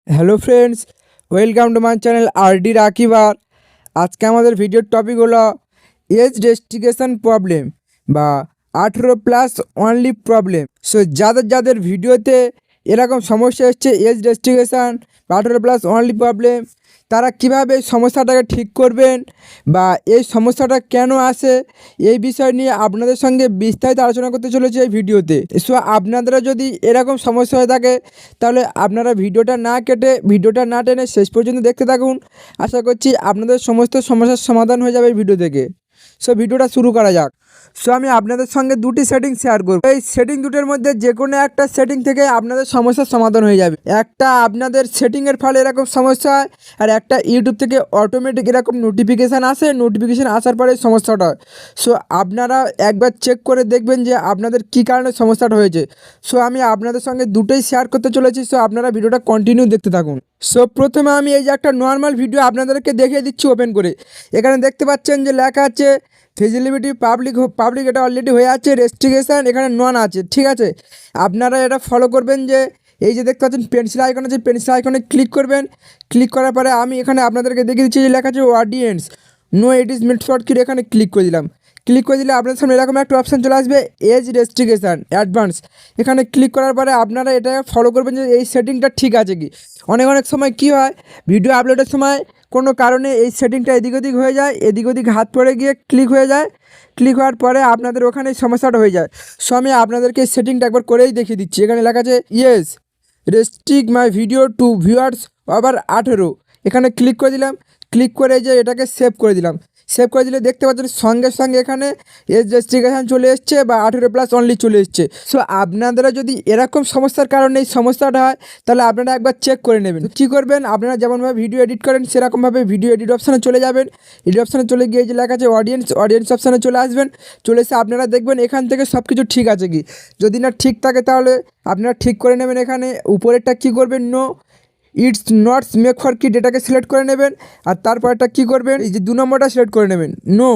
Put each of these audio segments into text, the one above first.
Hello friends, welcome to my channel RD Rakibar. আজকে আমাদের ভিডিওর টপিক হলো এজ রেস্ট্রিকশন প্রবলেম বা 18+ অনলি প্রবলেম। সো যাদের যাদের ভিডিওতে এরকম সমস্যা এসছে এজ রেস্ট্রিকশন বা 18+ অনলি প্রবলেম, তারা কিভাবে এই সমস্যাটাকে ঠিক করবেন বা এই সমস্যাটা কেন আসে এই বিষয় নিয়ে আপনাদের সঙ্গে বিস্তারিত আলোচনা করতে চলেছে এই ভিডিওতে। সো আপনাদেরও যদি এরকম সমস্যা হয়ে থাকে তাহলে আপনারা ভিডিওটা না কেটে ভিডিওটা না টেনে শেষ পর্যন্ত দেখতে থাকুন। আশা করছি আপনাদের সমস্ত সমস্যার সমাধান হয়ে যাবে এই ভিডিও থেকে। সো ভিডিওটা শুরু করা যাক। সো আমি আপনাদের সঙ্গে দুটি সেটিং শেয়ার করব। এই সেটিং দুটোর মধ্যে যে কোনো একটা সেটিং থেকে আপনাদের সমস্যার সমাধান হয়ে যাবে। একটা আপনাদের সেটিংয়ের ফলে এরকম সমস্যা হয়, আর একটা ইউটিউব থেকে অটোমেটিক এরকম নোটিফিকেশান আসে, নোটিফিকেশান আসার পরে সমস্যাটা হয়। সো আপনারা একবার চেক করে দেখবেন যে আপনাদের কী কারণে সমস্যাটা হয়েছে। সো আমি আপনাদের সঙ্গে দুটোই শেয়ার করতে চলেছি। সো আপনারা ভিডিওটা কন্টিনিউ দেখতে থাকুন। সো প্রথমে আমি এই যে একটা নর্মাল ভিডিও আপনাদেরকে দেখিয়ে দিচ্ছি ওপেন করে। এখানে দেখতে পাচ্ছেন যে লেখা আছে ফিজিবিলিটি পাবলিক এটা অলরেডি হয়ে আছে, রেস্ট্রিকশান এখানে নন আছে, ঠিক আছে। আপনারা এটা ফলো করবেন যে এই যে দেখতে পাচ্ছেন পেন্সিল আইকন আছে, পেন্সিল আইকনে ক্লিক করবেন। ক্লিক করার পরে আমি এখানে আপনাদেরকে দেখিয়ে দিচ্ছি যে লেখা আছে audience no it is made for kid, এখানে ক্লিক করে দিলাম। ক্লিক করে দিলে আপনাদের সামনে এরকম একটা অপশান চলে আসবে এজ রেস্ট্রিকশান অ্যাডভান্স। এখানে ক্লিক করার পরে আপনারা এটা ফলো করবেন যে এই সেটিংটা ঠিক আছে কি। অনেক সময় কি হয়, ভিডিও আপলোডের সময় কোনো কারণে এই সেটিংটা এদিক ওদিক হয়ে যায়, এদিক ওদিক হাত পড়ে গিয়ে ক্লিক হয়ে যায়। ক্লিক হওয়ার পরে আপনাদের ওখানে এই সমস্যাটা হয়ে যায়। সো আমি আপনাদেরকে এই সেটিংটা একবার করেই দেখিয়ে দিচ্ছি। এখানে লেখা আছে yes restrict my video to viewers over 18, এখানে ক্লিক করে দিলাম। ক্লিক করে যে এটাকে সেভ করে দিলাম। সেভ করে দিলে দেখতে পাচ্ছেন সঙ্গে সঙ্গে এখানে এজ রেস্ট্রিকশান চলে এসছে বা 18+ অনলি চলে এসছে। সো আপনারা যদি এরকম সমস্যার কারণে এই সমস্যাটা হয় তাহলে আপনারা একবার চেক করে নেবেন। কী করবেন, আপনারা যেমনভাবে ভিডিও এডিট করেন সেরকমভাবে ভিডিও এডিট অপশানে চলে যাবেন। এডিট অপশানে চলে গিয়ে যে লেখা আছে অডিয়েন্স অপশানে চলে আসবেন। চলে এসে আপনারা দেখবেন এখান থেকে সব কিছু ঠিক আছে কি। যদি না ঠিক থাকে তাহলে আপনারা ঠিক করে নেবেন। এখানে উপরেরটা কী করবেন, no it's not make for kid এটাকে সিলেক্ট করে নেবেন। আর তারপরটা কী করবেন, এই যে 2 নম্বরটা সিলেক্ট করে নেবেন, no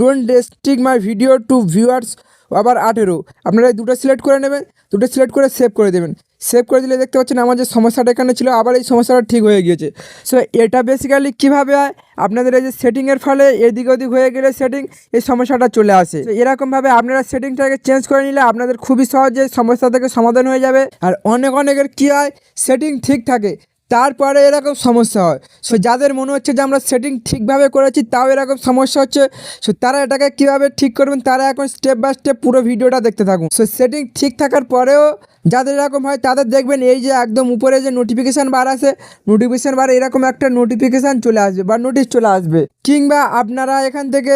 don't restrict my video to viewers আবার 18, আপনারা এই দুটো সিলেক্ট করে নেবেন। দুটো সিলেক্ট করে সেভ করে দেবেন। সেভ করে দিলে দেখতে পাচ্ছেন আমার যে সমস্যাটা এখানে ছিল আবার এই সমস্যাটা ঠিক হয়ে গিয়েছে। সো এটা বেসিক্যালি কীভাবে হয়, আপনাদের এই যে সেটিংয়ের ফলে এদিক ওদিক হয়ে গেলে সেটিং এই সমস্যাটা চলে আসে। তো এরকমভাবে আপনারা সেটিংটাকে চেঞ্জ করে নিলে আপনাদের খুবই সহজে সমস্যা থেকে সমাধান হয়ে যাবে। আর অনেকের কী হয়, সেটিং ঠিক থাকে তারপরে এরকম সমস্যা হয়। সো যাদের মনে হচ্ছে যে আমরা সেটিং ঠিকভাবে করেছি তাও এরকম সমস্যা হচ্ছে, সো তারা এটাকে কীভাবে ঠিক করবেন তারা এখন স্টেপ বাই স্টেপ পুরো ভিডিওটা দেখতে থাকুন। সো সেটিং ঠিক থাকার পরেও যাদের এরকম হয় তাদের দেখবেন এই যে একদম উপরে যে নোটিফিকেশান বার আছে, নোটিফিকেশান বার এরকম একটা নোটিফিকেশান চলে আসবে বা নোটিশ চলে আসবে। কিংবা আপনারা এখান থেকে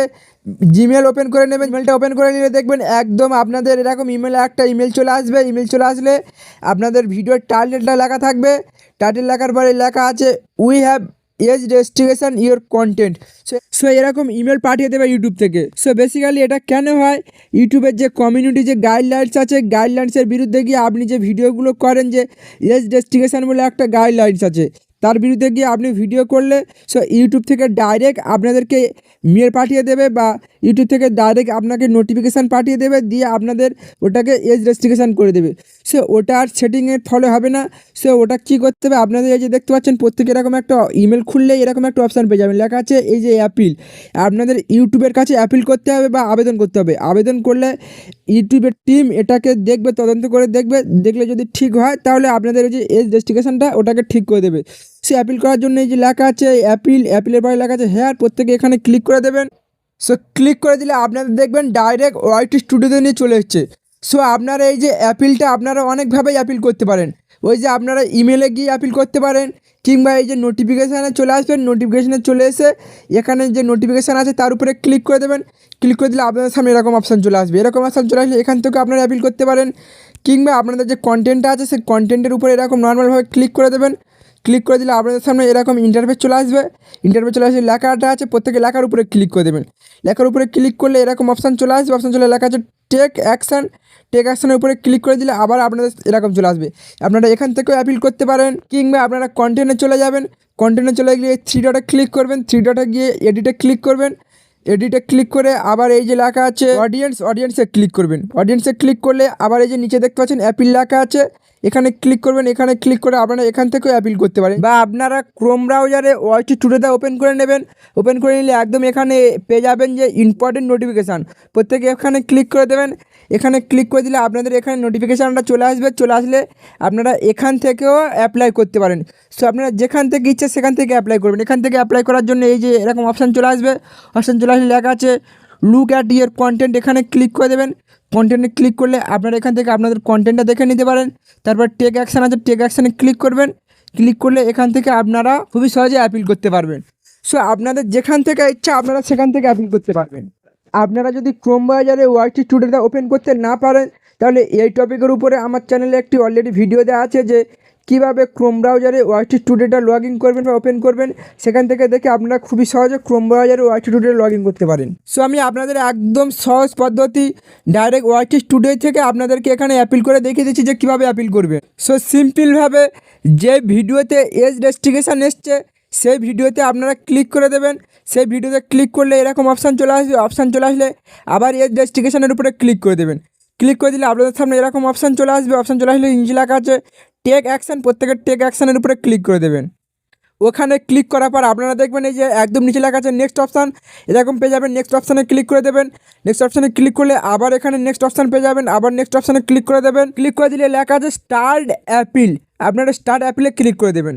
জিমেল ওপেন করে নেবেন। ইমেলটা ওপেন করে নিলে দেখবেন একদম আপনাদের এরকম ইমেলে একটা ইমেল চলে আসবে। ইমেল চলে আসলে আপনাদের ভিডিওর টাইটেলটা লেখা থাকবে। টাইটেল লেখার পরে লেখা আছে we have age restriction your content. So এরকম ইমেল পাঠিয়ে দেবে ইউটিউব থেকে। সো বেসিক্যালি এটা কেন হয়, ইউটিউবের যে কমিউনিটি যে গাইডলাইন্স আছে, গাইডলাইন্সের বিরুদ্ধে গিয়ে আপনি যে ভিডিওগুলো করেন, যে এজ রেস্ট্রিকশন বলে একটা গাইডলাইন্স আছে, তার বিরুদ্ধে গিয়ে আপনি ভিডিও করলে সো ইউটিউব থেকে ডাইরেক্ট আপনাদেরকে মেল পাঠিয়ে দেবে বা ইউটিউব থেকে ডাইরেক্ট আপনাকে নোটিফিকেশান পাঠিয়ে দেবে, দিয়ে আপনাদের ওটাকে এজ রেস্ট্রিকশান করে দেবে। সো ওটা আর সেটিংয়ের ফলে হবে না। সো ওটা কী করতে হবে, আপনাদের এই যে দেখতে পাচ্ছেন প্রত্যেকে এরকম একটা ইমেল খুললেই এরকম একটা অপশান পেয়ে যাবেন, লেখা আছে এই যে অ্যাপিল। আপনাদের ইউটিউবের কাছে অ্যাপিল করতে হবে বা আবেদন করতে হবে। আবেদন করলে ইউটিউবের টিম এটাকে দেখবে, তদন্ত করে দেখবে, দেখলে যদি ঠিক হয় তাহলে আপনাদের এই যে এজ রেস্ট্রিকশানটা ওটাকে ঠিক করে দেবে। সে অ্যাপিল করার জন্য এই যে লেখা আছে অ্যাপিলের পরে লেখা আছে হেয়ার, প্রত্যেকে এখানে ক্লিক করে দেবেন। সো ক্লিক করে দিলে আপনাদের দেখবেন ডাইরেক্ট ওয়াইটি স্টুডিওতে নিয়ে চলে এসছে। সো আপনারা এই যে অ্যাপিলটা আপনারা অনেকভাবেই অ্যাপিল করতে পারেন। ওই যে আপনারা ইমেলে গিয়ে অ্যাপিল করতে পারেন, কিংবা এই যে নোটিফিকেশানে চলে আসবেন, নোটিফিকেশানে চলে এসে এখানে যে নোটিফিকেশান আছে তার উপরে ক্লিক করে দেবেন। ক্লিক করে দিলে আপনাদের সামনে এরকম অপশান চলে আসবে। এরকম অপশান চলে আসলে এখান থেকে আপনারা অ্যাপিল করতে পারেন, কিংবা আপনাদের যে কন্টেন্টটা আছে সেই কন্টেন্টের উপরে এরকম নর্মালভাবে ক্লিক করে দেবেন। ক্লিক করে দিলে আপনাদের সামনে এরকম ইন্টারফেস চলে আসবে। ইন্টারফেস চলে আসলে লেখাটা আছে, প্রত্যেকে লেখার উপরে ক্লিক করে দেবেন। লেখার উপরে ক্লিক করলে এরকম অপশান চলে আসবে। অপশান চলে লেখা আছে টেক অ্যাকশান। টেক অ্যাকশানের উপরে ক্লিক করে দিলে আবার আপনাদের এরকম চলে আসবে। আপনারা এখান থেকেও অ্যাপিল করতে পারেন, কিংবা আপনারা কন্টেন্টে চলে যাবেন। কন্টেন্টে চলে গিয়ে 3 ডটে ক্লিক করবেন। 3 ডটে গিয়ে এডিটে ক্লিক করবেন। এডিটে ক্লিক করে আবার এই যে লেখা আছে অডিয়েন্সে ক্লিক করবেন। অডিয়েন্সে ক্লিক করলে আবার এই যে নিচে দেখতে পাচ্ছেন অ্যাপিল লেখা আছে, এখানে ক্লিক করবেন। এখানে ক্লিক করে আপনারা এখান থেকেও অ্যাপিল করতে পারেন, বা আপনারা ক্রোম ব্রাউজারে ওয়াচ টুডেটা ওপেন করে নেবেন। ওপেন করে নিলে একদম এখানে পেয়ে যাবেন যে ইম্পর্টেন্ট নোটিফিকেশান, প্রত্যেকে এখানে ক্লিক করে দেবেন। এখানে ক্লিক করে দিলে আপনাদের এখানে নোটিফিকেশানটা চলে আসবে। চলে আসলে আপনারা এখান থেকেও অ্যাপ্লাই করতে পারেন। সো আপনারা যেখান থেকে ইচ্ছে সেখান থেকে অ্যাপ্লাই করবেন। এখান থেকে অ্যাপ্লাই করার জন্য এই যে এরকম অপশান চলে আসবে। অপশান চলে আসলে লেখা আছে লুক অ্যাট ইয়োর কন্টেন্ট, এখানে ক্লিক করে দেবেন। কন্টেন্টে ক্লিক করলে আপনারা এখান থেকে আপনাদের কন্টেন্টটা দেখে নিতে পারেন। তারপর টেক অ্যাকশান আছে, টেক অ্যাকশানে ক্লিক করবেন। ক্লিক করলে এখান থেকে আপনারা খুবই সহজে অ্যাপিল করতে পারবেন। সো আপনাদের যেখান থেকে ইচ্ছা আপনারা সেখান থেকে অ্যাপিল করতে পারবেন। আপনারা যদি ক্রোম ব্রাউজারে ওয়াচ টুডেটা ওপেন করতে না পারেন, তাহলে এই টপিকের উপরে আমার চ্যানেলে একটি অলরেডি ভিডিও দেওয়া আছে যে কীভাবে ক্রোম ব্রাউজারে ওয়াচ টুডেটা লগ ইন করবেন বা ওপেন করবেন। সেখান থেকে দেখে আপনারা খুবই সহজে ক্রোম ব্রাউজারে ওয়াচ টুডে লগ ইন করতে পারেন। সো আমি আপনাদের একদম সহজ পদ্ধতি ডাইরেক্ট ওয়াচ টুডে থেকে আপনাদেরকে এখানে অ্যাপিল করে দেখিয়ে দিচ্ছি যে কীভাবে অ্যাপিল করবেন। সো সিম্পলভাবে যে ভিডিওতে এজ রেস্ট্রিকশন এসছে সেই ভিডিওতে আপনারা ক্লিক করে দেবেন। সেই ভিডিওতে ক্লিক করলে এরকম অপশান চলে আসবে। অপশান চলে আসলে আবার এজ রেস্ট্রিকশনের উপরে ক্লিক করে দেবেন। ক্লিক করে দিলে আপনাদের সামনে এরকম অপশান চলে আসবে। অপশান চলে আসলে নিচে লেখা আছে টেক অ্যাকশান, প্রত্যেকের টেক অ্যাকশানের উপরে ক্লিক করে দেবেন। ওখানে ক্লিক করার পর আপনারা দেখবেন এই যে একদম নিচে লেখা আছে নেক্সট অপশান, এরকম পেয়ে যাবেন। নেক্সট অপশানে ক্লিক করে দেবেন। নেক্সট অপশানে ক্লিক করলে আবার এখানে নেক্সট অপশান পেয়ে যাবেন। আবার নেক্সট অপশানে ক্লিক করে দেবেন। ক্লিক করে দিলে লেখা আছে স্টার্ট অ্যাপিল, আপনারা স্টার্ট অ্যাপিলে ক্লিক করে দেবেন।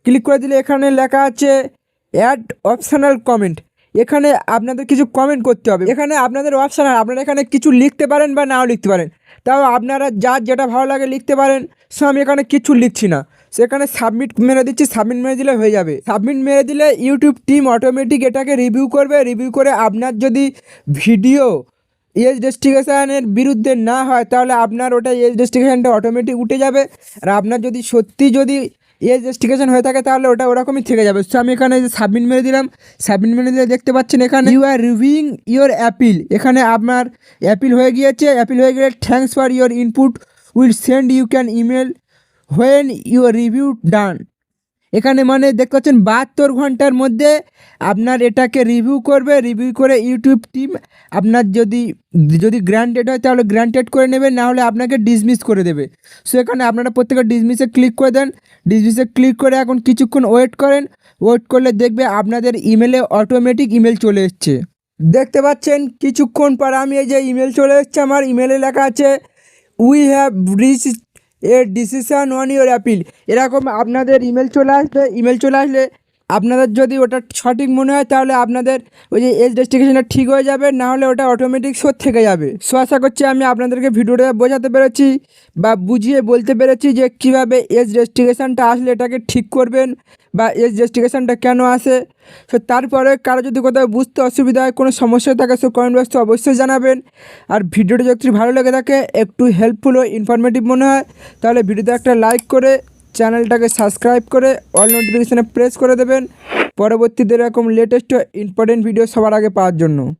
ক্লিক করে দিলে এখানে লেখা আছে অ্যাড অপশনাল কমেন্ট, এখানে আপনাদের কিছু কমেন্ট করতে হবে। এখানে আপনাদের অপশনাল, আপনারা এখানে কিছু লিখতে পারেন বা নাও লিখতে পারেন, তাও আপনারা যার যেটা ভালো লাগে লিখতে পারেন। সো আমি এখানে কিছু লিখছি না, সেখানে সাবমিট মেরে দিচ্ছি। সাবমিট মেরে দিলে হয়ে যাবে। সাবমিট মেরে দিলে ইউটিউব টিম অটোমেটিক এটাকে রিভিউ করবে। রিভিউ করে আপনার যদি ভিডিও এজ রেস্ট্রিকশানের বিরুদ্ধে না হয় তাহলে আপনার ওটা এজ রেস্ট্রিকশানটা অটোমেটিক উঠে যাবে। আর আপনার যদি সত্যি যদি এজ রেস্ট্রিকশন হয়ে থাকে তাহলে ওটা ওরকমই থেকে যাবে। সো আমি এখানে সাবমিট মেরে দিলাম। সাবমিট মেরে দিলে দেখতে পাচ্ছেন এখানে you are reviewing your appeal, এখানে আপনার অ্যাপিল হয়ে গিয়েছে। অ্যাপিল হয়ে গেলে thanks for your input, will send you can email when your review done. এখানে মানে দেখতে পাচ্ছেন 72 ঘন্টার মধ্যে আপনার এটাকে রিভিউ করবে। রিভিউ করে ইউটিউব টিম আপনার যদি গ্র্যান্টেড হয় তাহলে গ্র্যান্টেড করে নেবে, না হলে আপনাকে ডিসমিস করে দেবে। সো এখানে আপনারা প্রত্যেকে ডিসমিসে ক্লিক করে দেন। ডিসমিসে ক্লিক করে এখন কিছুক্ষণ ওয়েট করেন। ওয়েট করলে দেখবে আপনাদের ইমেলে অটোমেটিক ইমেল চলে এসছে। দেখতে পাচ্ছেন কিছুক্ষণ পর আমি এই যে ইমেল চলে এসছে, আমার ইমেলে লেখা আছে we have reached a decision on your appeal. এরকম আপনাদের ইমেল চলে আসবে। ইমেল চলে আসলে আপনাদের যদি ওটা সঠিক মনে হয় তাহলে আপনাদের ওই যে এজ রেস্ট্রিকশনটা ঠিক হয়ে যাবে, না হলে ওটা অটোমেটিক শো থেকে যাবে। সো আশা করছি আমি আপনাদেরকে ভিডিওটা বোঝাতে পেরেছি বা বুঝিয়ে বলতে পেরেছি যে কীভাবে এজ রেস্ট্রিকশনটা আসলে এটাকে ঠিক করবেন বা এজ রেস্ট্রিকশনটা কেন আসে। সো তারপরে কারো যদি কোথাও বুঝতে অসুবিধা হয়, কোনো সমস্যা থাকে, সো কমেন্ট বক্সে অবশ্যই জানাবেন। আর ভিডিওটা যদি ভালো লেগে থাকে, একটু হেল্পফুল ও ইনফরমেটিভ মনে হয়, তাহলে ভিডিওতে একটা লাইক করে চ্যানেলটাকে সাবস্ক্রাইব করে অল নোটিফিকেশানে প্রেস করে দেবেন পরবর্তীতে এরকম লেটেস্ট ইম্পর্টেন্ট ভিডিও সবার আগে পাওয়ার জন্য।